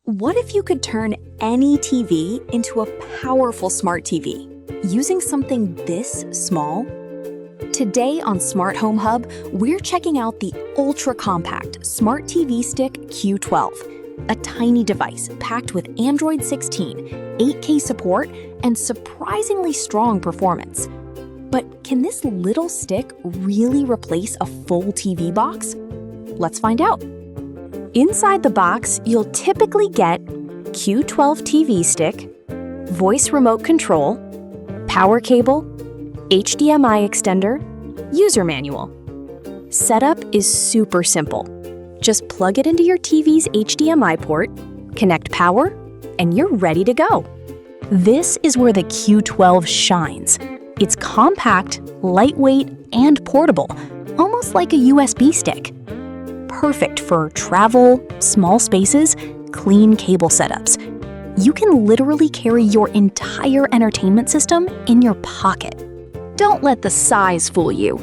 What if you could turn any TV into a powerful smart TV using something this small? Today on Smart Home Hub, we're checking out the ultra-compact Smart TV Stick Q12, a tiny device packed with Android 16, 8K support, and surprisingly strong performance. But can this little stick really replace a full TV box? Let's find out. Inside the box, you'll typically get Q12 TV stick, voice remote control, power cable, HDMI extender, user manual. Setup is super simple. Just plug it into your TV's HDMI port, connect power, and you're ready to go. This is where the Q12 shines. It's compact, lightweight, and portable, almost like a USB stick. Perfect for travel, small spaces, clean cable setups. You can literally carry your entire entertainment system in your pocket. Don't let the size fool you.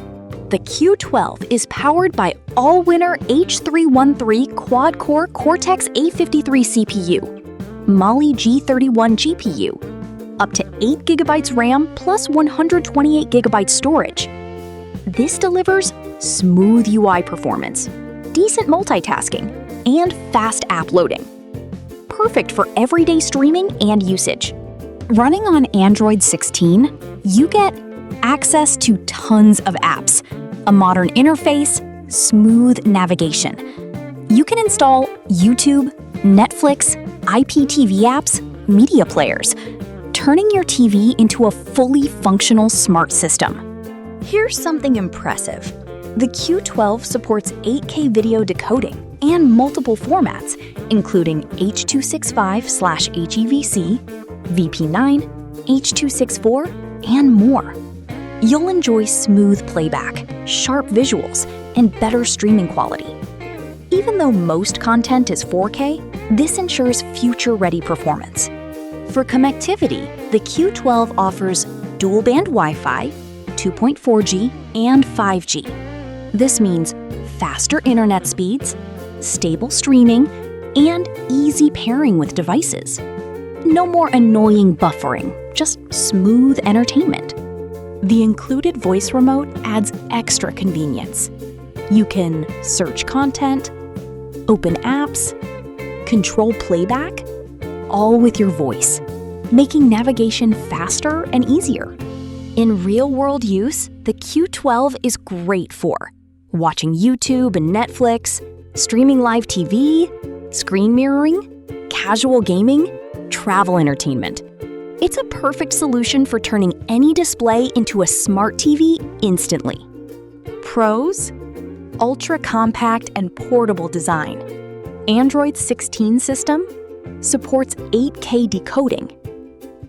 The Q12 is powered by Allwinner H313 quad-core Cortex-A53 CPU, Mali-G31 GPU, up to 8 GB RAM plus 128 GB storage. This delivers smooth UI performance, decent multitasking, and fast app loading. Perfect for everyday streaming and usage. Running on Android 16, you get access to tons of apps, a modern interface, smooth navigation. You can install YouTube, Netflix, IPTV apps, media players, turning your TV into a fully functional smart system. Here's something impressive. The Q12 supports 8K video decoding and multiple formats, including H.265/HEVC, VP9, H.264, and more. You'll enjoy smooth playback, sharp visuals, and better streaming quality. Even though most content is 4K, this ensures future-ready performance. For connectivity, the Q12 offers dual-band Wi-Fi, 2.4G, and 5G. This means faster internet speeds, stable streaming, and easy pairing with devices. No more annoying buffering, just smooth entertainment. The included voice remote adds extra convenience. You can search content, open apps, control playback, all with your voice, making navigation faster and easier. In real-world use, the Q12 is great for watching YouTube and Netflix, streaming live TV, screen mirroring, casual gaming, travel entertainment. It's a perfect solution for turning any display into a smart TV instantly. Pros: ultra-compact and portable design. Android 16 system supports 8K decoding.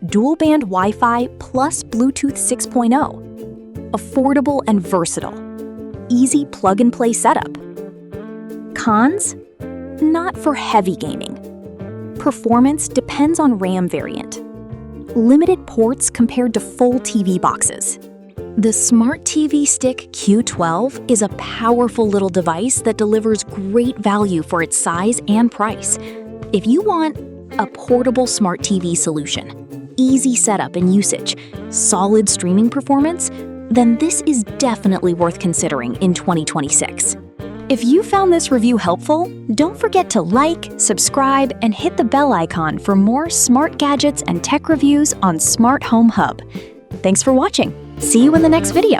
Dual-band Wi-Fi plus Bluetooth 6.0. Affordable and versatile. Easy plug-and-play setup. Cons? Not for heavy gaming. Performance depends on RAM variant. Limited ports compared to full TV boxes. The Smart TV Stick Q12 is a powerful little device that delivers great value for its size and price. If you want a portable smart TV solution, easy setup and usage, solid streaming performance, then this is definitely worth considering in 2026. If you found this review helpful, don't forget to like, subscribe, and hit the bell icon for more smart gadgets and tech reviews on Smart Home Hub. Thanks for watching. See you in the next video.